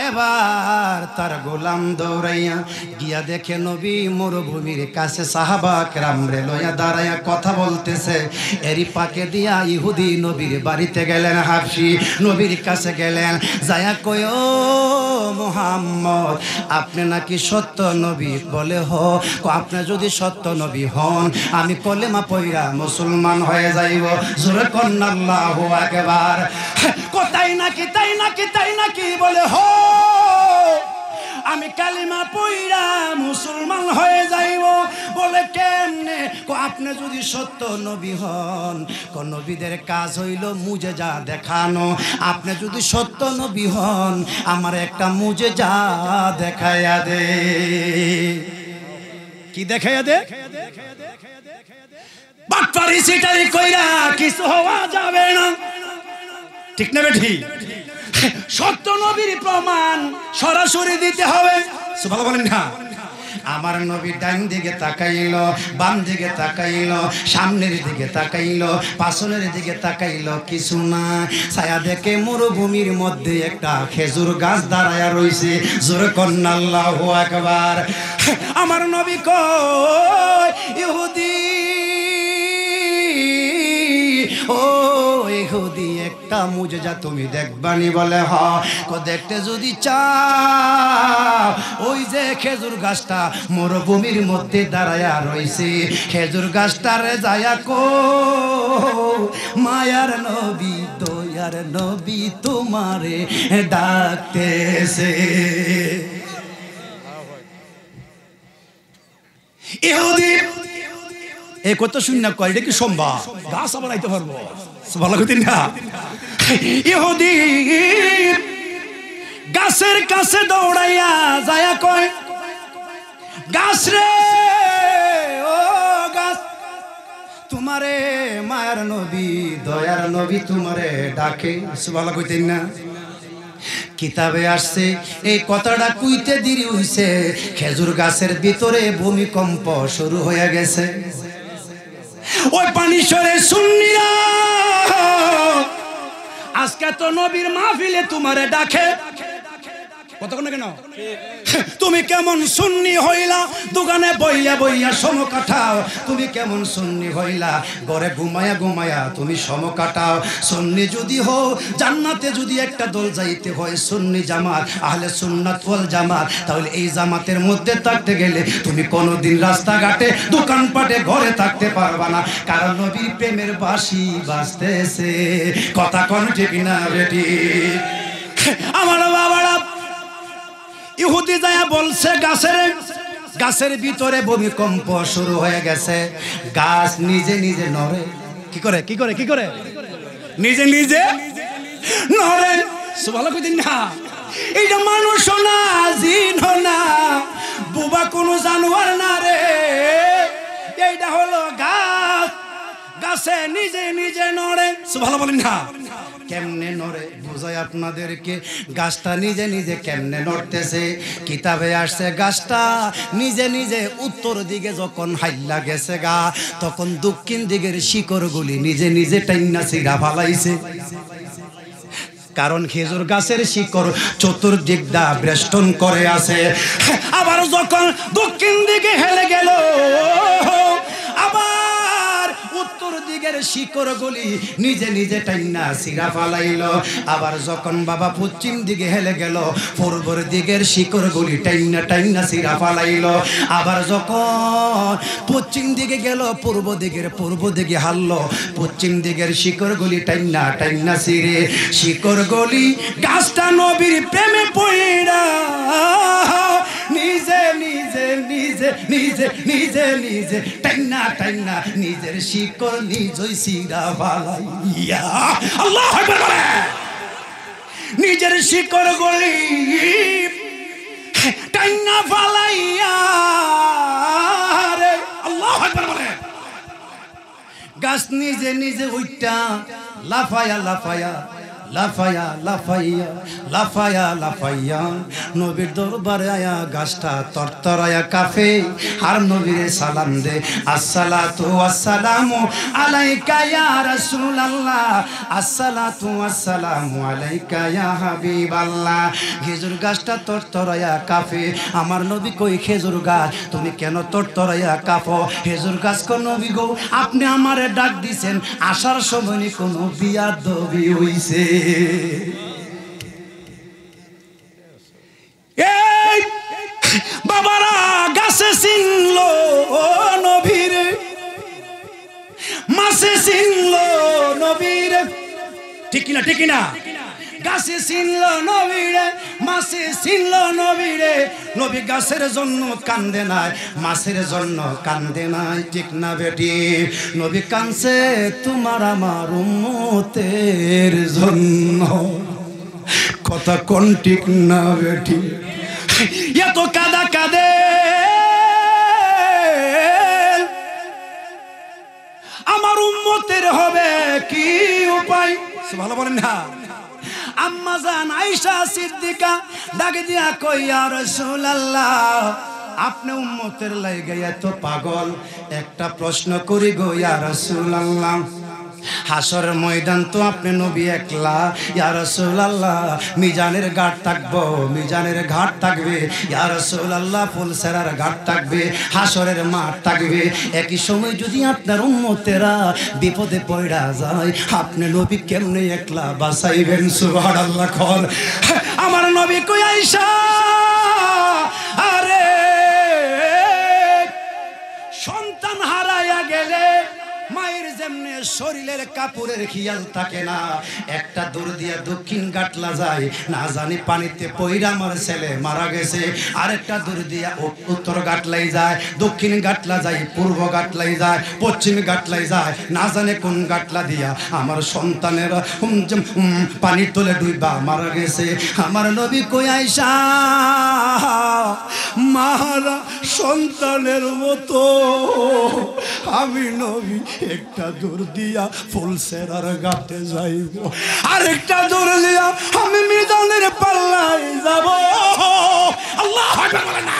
এবার তার গোলাম দৌড়াইয়া গিয়া দেখে নবী মরুভূমির কাছে সাহাবা কেরাম রে লইয়া দাঁড়াইয়া কথা বলতেছে এরি পাকে দিয়া ইহুদি নবীর বাড়িতে গেলেন হাবশী নবীর কাছে গেলেন যায়া কয় মুহাম্মদ আপনি নাকি সত্য নবী? বলে হ। আপনি যদি সত্য নবী হন আমি কলেমা পয়রা মুসলমান হয়ে যাইব। জোরে কোন আল্লাহু আকবার। কোথায় নাকি তাই নাকি তাই নাকি বলে হ আমি কালিমা পয়রা মুসলমান হয়ে যাইব। বলে কেমনে? আপনি যদি সত্য নবী হন, নবীদের কাজ হইল মুজেজা দেখানো। আপনি যদি সত্য নবী হন আমার একটা মুজেজা দেখাইয়া দে। কি দেখাইয়া দে? বাটপারি সিটারি কইরা কিছু হওয়া যাবে না, ঠিক না বেঠি? সত্য নবীর প্রমাণ সরাসরি দিতে হবে। সুবহানাল্লাহ বলেন না? আমার নবী ডান দিকে তাকাইল, বাম দিকে তাকাইল, সামনের দিকে তাকাইল, পাছনের দিকে তাকাইল, কিছু না। ছায়া দেখে মরুভূমির মধ্যে একটা খেজুর গাছ দাঁড়ায়া রইছে। জোরে কন্না আল্লাহু আকবার। আমার নবী কয় ইহুদি ও ইহুদি একটা মুজেজা তুমি দেখবানি? বলে হ। দেখতে যদি চাও ওই যে খেজুর গাছটা মরুভূমির মধ্যে দাঁড়ায়া রইছে, খেজুর গাছটারে যায়া কো মায়ার নবী দয়ার নবী তোমারে ডাকতেছে। ইহুদি এই কথা শুনি না কয় এটা কি সম্ভব? গাছ আবার আইতে পারবো? ভালো কথা না? ইহুদি গাছের কাছে দৌড়াইয়া যায়া কয় গাছ রে ও গাছ তোমারে মায়ার নবী দয়ার নবী তোমারে ডাকে। ভালো কইতেন না? কিতাবে আসছে এই কথাটা কইতে দেরি হইছে, খেজুর গাছের ভিতরে ভূমিকম্প শুরু হয়ে গেছে। ওই পানি সরে সুন্নিরা আজকে তো নবীর মাহফিলে তোমারে ডাকে। কতক্ষণ কেন? তুমি কেমন সুন্নি হইলা দোকানে বইয়া বইয়া সম কাটাও? তুমি কেমন সুন্নি হইলা ঘরে ঘুমায়া ঘুমায়া তুমি সম কাটাও? সুন্নি যদি হও জান্নাতে যদি একটা দল যাইতে হয় সুন্নি জামাত আহলে সুন্নাত ওয়াল জামাত, তাহলে এই জামাতের মধ্যে থাকতে গেলে তুমি কোনোদিন রাস্তাঘাটে দোকানপাটে ঘরে থাকতে পারবা না, কারণ নবীর প্রেমের বাঁশি বাজতেছে। কথা কোন ঠিক না বেটি? আমার বাবারা ইহুদি যায়া বলছে গাছের ভিতরে ভূমিকম্প শুরু হয়ে গেছে। গাছ নিজে নিজে নড়ে। কি করে কি করে কি করে? নিজে নিজে নড়ে। সুবহানাল্লাহ কইতেন না? এইটা মানুষ না, জিন না, বুবা কোন জানোয়ার না রে। এইটা হলো গাছ, গাছে নিজে নিজে নড়ে। সুবহানাল্লাহ বলেন না? কেমনে নড়ে বুঝাই আপনাদেরকে। গাছটা নিজে নিজে কেমনে নড়তেছে কিতাবে আসছে, গাছটা নিজে নিজে উত্তর দিকে যখন হাইল্লা গেছে গা, তখন দক্ষিণ দিকের শিকড়গুলি নিজে নিজে টাইন্না ছিঁড়া ফালাইছে। কারণ খেজুর গাছের শিকড় চতুর্দিক দা বেষ্টন করে আছে। আবার যখন দক্ষিণ দিকে হেলে গেল, আবার উত্তর দিকের শিকড়গুলি নিজে নিজে টাইন্না ছিঁড়া ফালাইল। আবার যখন বাবা পশ্চিম দিকে হেলে গেল, পূর্বের দিকের শিকড়গুলি টাইন্না টাইন্না ছিঁড়া ফালাইল। আবার যখন পশ্চিম দিকে গেল, পূর্ব দিকে হারলো, পশ্চিম দিকের শিকড়গুলি টাইন্না টাইন্না ছিঁড়ে শিকড়গুলি গাছটা নবীর প্রেমে পড়া নিজে নিজে নিজে নিজে নিজে নিজে টাইন্না টাইন্না নিজের শিকড় নিজই ছিঁড়া ফালাইয়া। আল্লাহু আকবার বলে। নিজের শিকড়গুলি টাইন্না ফালাইয়া রে। আল্লাহু আকবার বলে। গাছ নিজে নিজে উইটা লাফায়া লাফায়া লাফায়া লাফাইয়া লাফায়া লাফাইয়া নবীর দরবারে আয়া গাছটা তরতরায়া কাফে আর নবীরে সালাম দে, আসসালাতু ওয়াসসালামু আলাইকা ইয়া রাসূলুল্লাহ, আসসালাতু ওয়াসসালামু আলাইকা ইয়া হাবিবাল্লাহ। খেজুর গাছটা তরতরায়া কাফে। আমার নবী কই খেজুর গাছ তুমি কেন তরতরায়া কাফো? খেজুর গাছ কো নবী গো আপনি আমারে ডাক দিছেন, আসার সময় কোনো বিয়াদবি হইছে। ঠিক কিনা ঠিক কিনা? গাছে চিনল নবীরে, মাছে চিনল নবীরে, নবী গাছের জন্য কান্দে নাই, মাছের জন্য কান্দে নাই, ঠিক না বেটি? নবী কাঁদছে তোমার আমার উম্মতের জন্য, কথা কোন ঠিক না বেটি? এত কাদা কাঁদে আমার উম্মতের হবে কি উপায়? ভালো বলেন না? আম্মা জান আয়েশা সিদ্দিকা ডাক দিয়া কই, ইয়া রাসূলুল্লাহ, আপনি উম্মতের লাইগা এত পাগল, একটা প্রশ্ন করি গো ইয়া রাসূলুল্লাহ, হাসর ময়দান তো আপনি নবী একলা, ইয়া রাসূলুল্লাহ, মিজানের ঘাট থাকবো, মিজানের ঘাট থাকবে, ইয়া রাসূলুল্লাহ, ফুলসেরার ঘাট থাকবে, হাসরের মাঠ থাকবে, একই সময় যদি আপনার উম্মতেরা বিপদে পড়া যায়, আপনি নবী কেমনে একলা বাঁচাইবেন? সুবহানাল্লাহ। কল আমার নবী কই, আয়েশা আরে সন্তান হারায়া গেলে মায়ের যেমনে শরীরের কাপড়ের খেয়াল থাকে না, একটা দূর দিয়া দক্ষিণ গাটলা যায়, না জানি পানিতে পইরা আমার ছেলে মারা গেছে, আরেকটা দূর দিয়া উত্তর গাটলাই যায়, দক্ষিণ গাটলা যায়, পূর্ব গাটলাই যায়, পশ্চিম গাটলাই যায়, না জানে কোন গাটলা দিয়া আমার সন্তানেরা পানির তলে ডুইবা মারা গেছে। আমার নবী কই, আয়েশা মারা সন্তানের মতো আমি নবী একটা দূর দিয়া ফুলসেরার ঘাটে যাইব, আরেকটা দূর দিয়া আমি মিজানের পাল্লায় যাব। আল্লাহু আকবার বলেন না?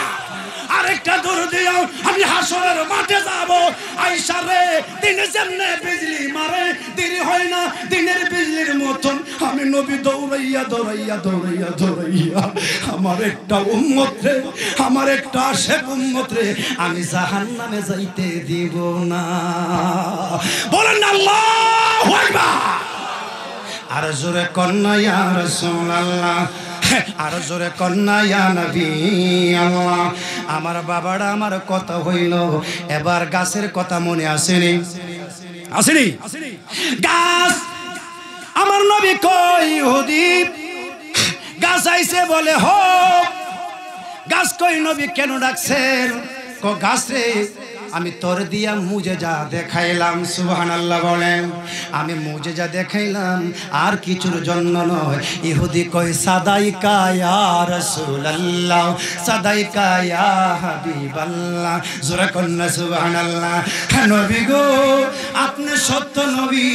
আরেকটা দূর দিয়া আমি হাসরের মাঠে যাব। আয়েশা রে, দিনে যেমনে বিজলি মারে, দেরি হয় না, দিনের বিজলির মতন আমি নবী দৌড়াইয়া দৌড়াইয়া দৌড়াইয়া দৌড়াইয়া আমার একটা উম্মত রে, আমার একটা আশেক উম্মত রে আমি জাহান্নামে যাইতে দিব না। বলেন না আল্লাহু আকবার। আর জোরে কন্না ইয়া রাসূলুল্লাহ, আর জোরে কন্যা ইয়া নবী আল্লাহ। আমার বাবারা আমার কথা হইল, এবার গাছের কথা মনে আসেনি? আসেনি? গাছ আমার নবী কই, ইহুদি গাছ আইছে বলে হোক। গাছ কই, নবী কেন ডাকছেন? কো গাছ রে, আমি তোর দিয়া মুজেজা দেখাইলাম। সুবহানাল্লাহ বলেন। আমি মুজেজা দেখাইলাম, আর কিছুর জন্য নয়। ইহুদি কই, সাদাইকা ইয়া রাসূলুল্লাহ, সাদাইকা ইয়া হাবিবাল্লাহ। জোরে কন্না সুবহানাল্লাহ। নবী গো, আপনি সত্য নবী,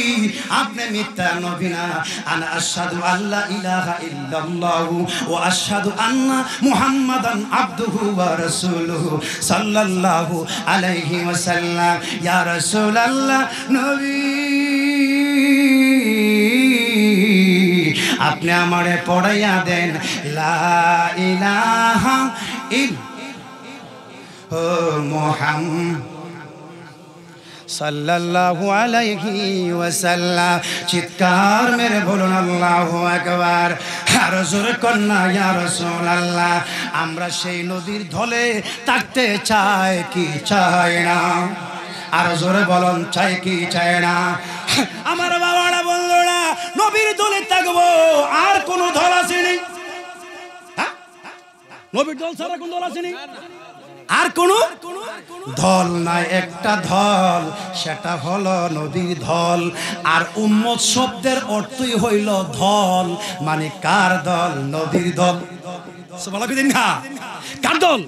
আপনি মিথ্যা নবী না। আনা আশহাদু আল্লা ইলাহা ইল্লাল্লাহু ওয়া আশহাদু আন্না মুহাম্মাদান আবদুহু ওয়া রাসূলুহু সাল্লাল্লাহু আলাইহি ওয়াসাল্লাম। ইয়া রাসূলুল্লাহ, নবী আপনি আমারে পড়াইয়া দেন লা ইলাহা ইল্লাল্লাহু মুহাম্মাদ সাল্লাল্লাহু আলাইহি ওয়াসাল্লাম। চিৎকার মেরে বলুন আল্লাহু আকবার। আর জোরে কন্না ইয়া রাসূলুল্লাহ, আমরা সেই নদীর ঢলে থাকতে চাই কি চাই না? আর জোরে বলুন, চাই কি চাই না? আমার বাবারা বন্ধুরা, নবীর ঢলে থাকবো, আর কোন ঢল আসেনি? নবীর ঢল ছাড়া কোন ঢল আসেনি? আর কোন ঢল নাই, একটা ঢল, সেটা হলো নবীর ঢল। আর উম্মত শব্দের অর্থই হইল ঢল, মানে কার দল? নবীর দল। কার দল?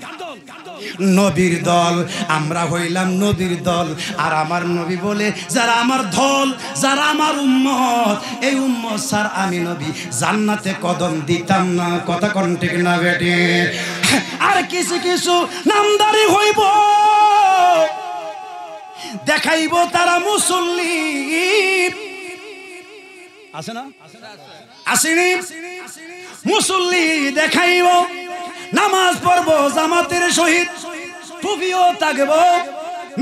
নবীর দল। আমরা হইলাম নবীর দল। আর আমার নবী বলে, যারা আমার দল, যারা আমার উম্মত, এই উম্মত স্যার আমি নবী জান্নাতে কদম দিতাম না। কথা কোন ঠিক না বেটে? আর কিছু কিছু নামদারি হইব, দেখাইব তারা মুসল্লি। আছে না? আসেনি? মুসল্লি দেখাইব, নামাজ পড়ব জামাতের সহিত, টুপিও থাকব,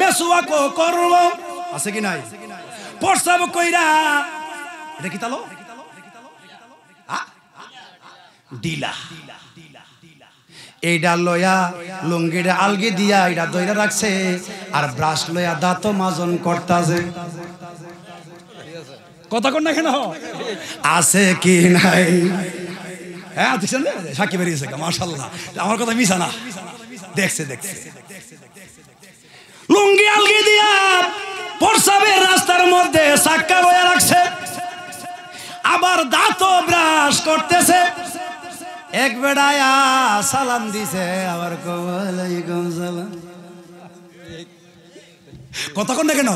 মেসওয়াকও করব। আছে কি নাই? প্রস্তাব কইরা দেখি তালো ডিলা, এইটা লয়া লুঙ্গিটা আলগি দিয়া এটা দইরা রাখছে, আর ব্রাশ লয়া দাঁত মাজন করতাছে। কথা কন না কেন? আছে কি নাই? হ্যাঁ দেখছেন সাক্ষী বেরিয়েছে মাশাআল্লাহ, আমার কথা মিছা না, দেখছে দেখছে। লুঙ্গি আলগি দিয়া প্রসাবের রাস্তার মধ্যে চাক্কা বয়ে রাখছে, আবার দাঁত ব্রাশ করতেছে। এক বেড়ায়া সালাম দিছে, আবার ওয়ালাইকুম সালাম। কতক্ষণ না কেন?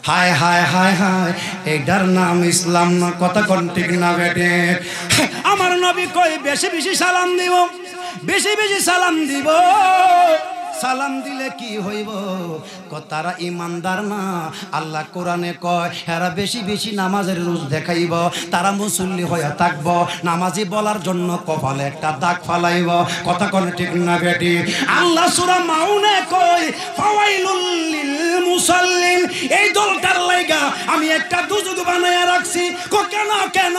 হায় হায় হায় হায়, এটার নাম ইসলাম না? কতক্ষণ ঠিক না বেটে? আমার নবী কই বেশি বেশি সালাম দিব, বেশি বেশি সালাম দিব। সালাম দিলে কি হইব? তারা ইমানদার না। আল্লাহ কোরআনে কয় এরা বেশি বেশি নামাজের রোজ দেখাইব, তারা মুসল্লি হয়ে থাকব, নামাজি বলার জন্য কপালে একটা দাগ ফালাইব। কথা কোন ঠিক না বেটি? আল্লাহ সূরা মাউনে কয় ফাওয়াইলুল লিল মুসাল্লিন, এই দলটার লাইগা আমি একটা দুজুদ বানায়া রাখছি। কেন কেন?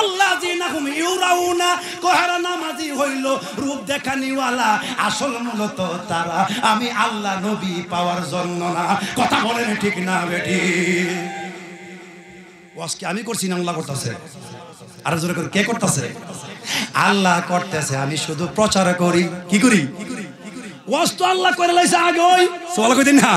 আল্লাহ জিনাহুম ইউরাউনা, কোহারা নামাজি হইল রূপ দেখানিওয়ালা, আসল মূলত তারা আমি আল্লাহ নবী পাওয়ার জন্য না। কথা বলেন ঠিক না বেটি? ওয়াজকে আমি করছি না আল্লাহ করতেছে? আর জোরে করে কে করতেছে? আল্লাহ করতেছে, আমি শুধু প্রচার করি। কি করি? ওয়াজ তো আল্লাহ করে লাইছে আগে। ওই সওয়াল কইতেন না,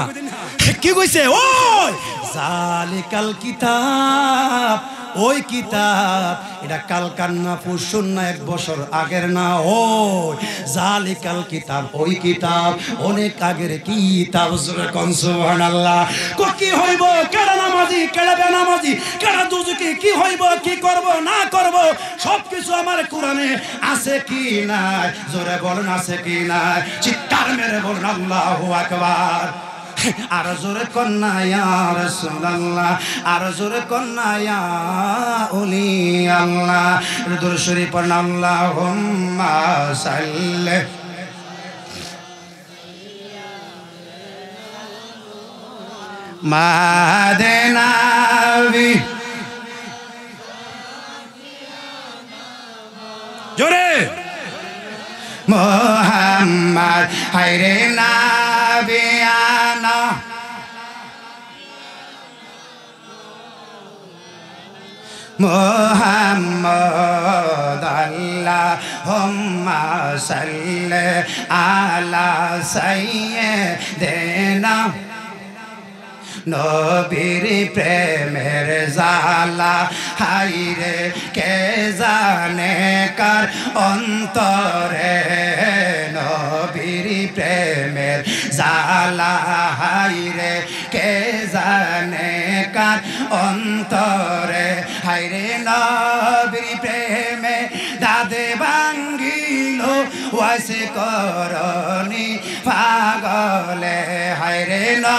কি কইছে? ওই জালিকাল কিতাব, ওই কিতাব এটা কালকার না, পরশুর না, 1 বছর আগের না। ওই জালিকাল কিতাব, ওই কিতাব অনেক আগের কিতাব। কোন সুবহানাল্লাহ। কি হইব? কেডা নামাজি, কেডা বেনামাজি, কেডা দুজকি, কি হইব, কি করব না করব, সবকিছু আমার কোরআনে আছে কি নাই? জোরে বলেন আছে কি নাই? চিৎকার মেরে বলেন আল্লাহু আকবার। আর জোরে কন্যা ইয়া রাসূলুল্লাহ, আর জোরে কন্যা ইয়া ওলি আল্লাহ। দুরূদ শরীফ পড়ুন। আল্লাহুম্মা সাল্লি মাদেনাবি, জোরে মুহাম্মদ হায়রে নাবিয়ানা, মুহাম্মদ আল্লাহুম্মা সাল্লি আলা সাইয়্যিদিনা। নবীর প্রেমের জালা হাইরে কে জানে কার অন্তরে, নবীর প্রেমের জালা হাইরে কে জানে কার অন্তরে। হাইরে নবীর প্রেমে দাদে ভাঙ্গিল ওয়াসে করনি পাগলে। হাইরে না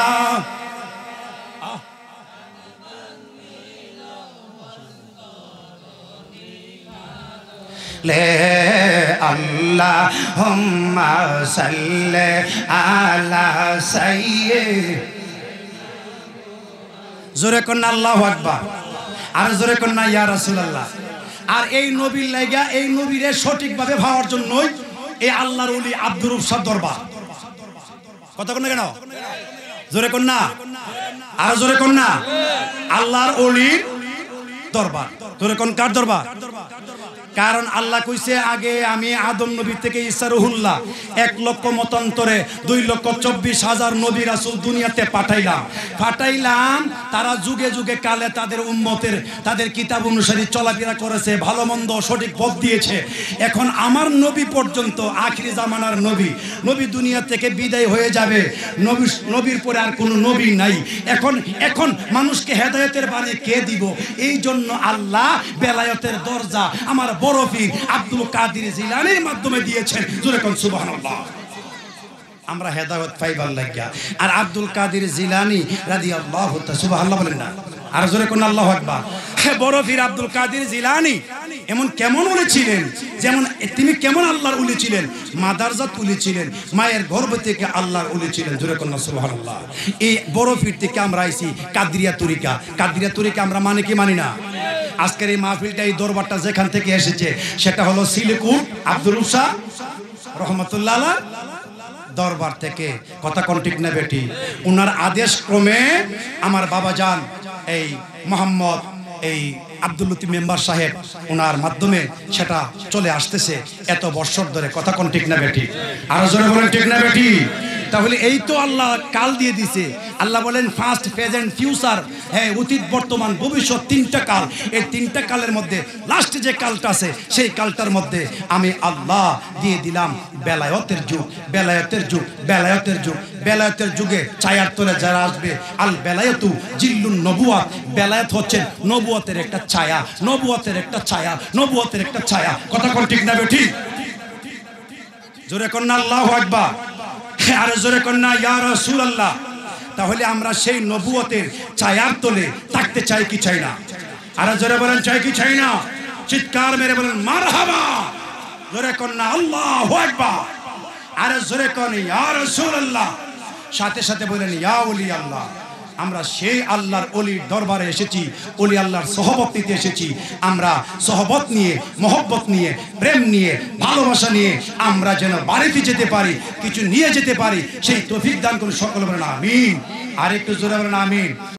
লে আল্লাহুম্মা সাল্লি আলা সাইয়্যিদ। জোরে কন্যা আল্লাহু আকবার, আর জোরে কন্যা ইয়া রাসূলুল্লাহ। আর এই নবীর লাইগা, এই নবীরে সঠিকভাবে ভাবার জন্যই এই আল্লাহর ওলি আব্দুর রূপ দরবার। কথা কন্যা কেন? জোরে কন্যা, আর জোরে কন্যা আল্লাহর ওলির দরবার। জোরে কোন কার দরবার? কারণ আল্লাহ কইছে আগে আমি আদম নবী থেকে ঈসা রুহুল্লাহ 1 লক্ষ মতান্তরে 2,24,000 নবী রাসূল দুনিয়াতে পাঠাইলাম। তারা যুগে যুগে কালে তাদের উম্মতের তাদের কিতাব অনুসারী চলাফেরা করেছে, ভালো মন্দ সঠিক পথ দিয়েছে। এখন আমার নবী পর্যন্ত আখিরি জামানার নবী দুনিয়া থেকে বিদায় হয়ে যাবে। নবীর পরে আর কোনো নবী নাই। এখন মানুষকে হেদায়েতের বাণী কে দিব? এই জন্য আল্লাহ বেলায়েতের দরজা আমার বড় পীর আব্দুল কাদের জিলানীর মাধ্যমে দিয়েছেন। জোরে কোন সুবহানাল্লাহ। আমরা হেদায়েত পাইবার লাগিয়া আর আব্দুল কাদের জিলানী রাদিয়াল্লাহু তাআলা, সুবহানাল্লাহ বলেন না, আর জোরে কোন আল্লাহু আকবার। বড় পীর আব্দুল কাদের জিলানী এমন কেমন ওলি ছিলেন, যেমন তিনি কেমন আল্লাহর ওলি ছিলেন, মাদারজাত ওলি ছিলেন, মায়ের গর্ভ থেকে আল্লাহর ওলি ছিলেন। জোরে কোন সুবহানাল্লাহ। এই বড় পীর থেকে আমরা আইছি কাদরিয়া তরিকা আমরা মানে কি মানি না? আজকের এই মাহফিলটা, এই দরবারটা যেখান থেকে এসেছে সেটা হলো সিলিকুট আব্দুল রূপ রহমতুল্লাহ আলাইহ দরবার থেকে। কথা কোন ঠিক না বেটি? উনার আদেশ ক্রমে আমার বাবা জান এই মোহাম্মদ এই আব্দুল লতিফ মেম্বার সাহেব ওনার মাধ্যমে সেটা চলে আসতেছে এত বছর ধরে। কথা কোন ঠিক না বেটি? আরো জোরে বলেন ঠিক না বেটি? তাহলে এই তো আল্লাহ কাল দিয়ে দিছে। আল্লাহ বলেন ফার্স্ট প্রেজেন্ট ফিউচার, হ্যাঁ অতীত বর্তমান ভবিষ্যৎ তিনটা কাল। এই তিনটা কালের মধ্যে লাস্টে যে কালটা আছে সেই কালটার মধ্যে আমি আল্লাহ দিয়ে দিলাম বেলায়েতের যুগ, বেলায়েতের যুগ, বেলায়েতের যুগ। বেলায়েতের যুগে ছায়ার তলে যারা আসবে, আল বেলায়েতু জিল্লুন নবুয়াত, বেলায়েত হচ্ছে নবুয়তের একটা ছায়া, নবুয়তের একটা ছায়া, নবুয়তের একটা ছায়া। কথা কোন ঠিক না বেটি? জোরে কন্যা আল্লাহু আকবার, আরে জোরে কন্যা ইয়া রাসূলুল্লাহ। তাহলে আমরা সেই নবুয়তের ছায়ার তলে থাকতে চাই কি চাই না? আরে জোরে বলেন চাই কি চাই না? চিৎকার মেরে বলেন মারহাবা। জোরে কন্যা আল্লাহু আকবার, আরে জোরে কন্যা ইয়া রাসূলুল্লাহ। সাথে সাথে বলেন ইয়া ওলি আল্লাহ। আমরা সেই আল্লাহর অলির দরবারে এসেছি, অলি আল্লাহর সহবত নিতে এসেছি। আমরা সহবত নিয়ে, মহব্বত নিয়ে, প্রেম নিয়ে, ভালোবাসা নিয়ে আমরা যেন বাড়িতে যেতে পারি, কিছু নিয়ে যেতে পারি, সেই তৌফিক দান করুন সকলে বলেন আমিন। আর একটু জোরে বলেন আমিন।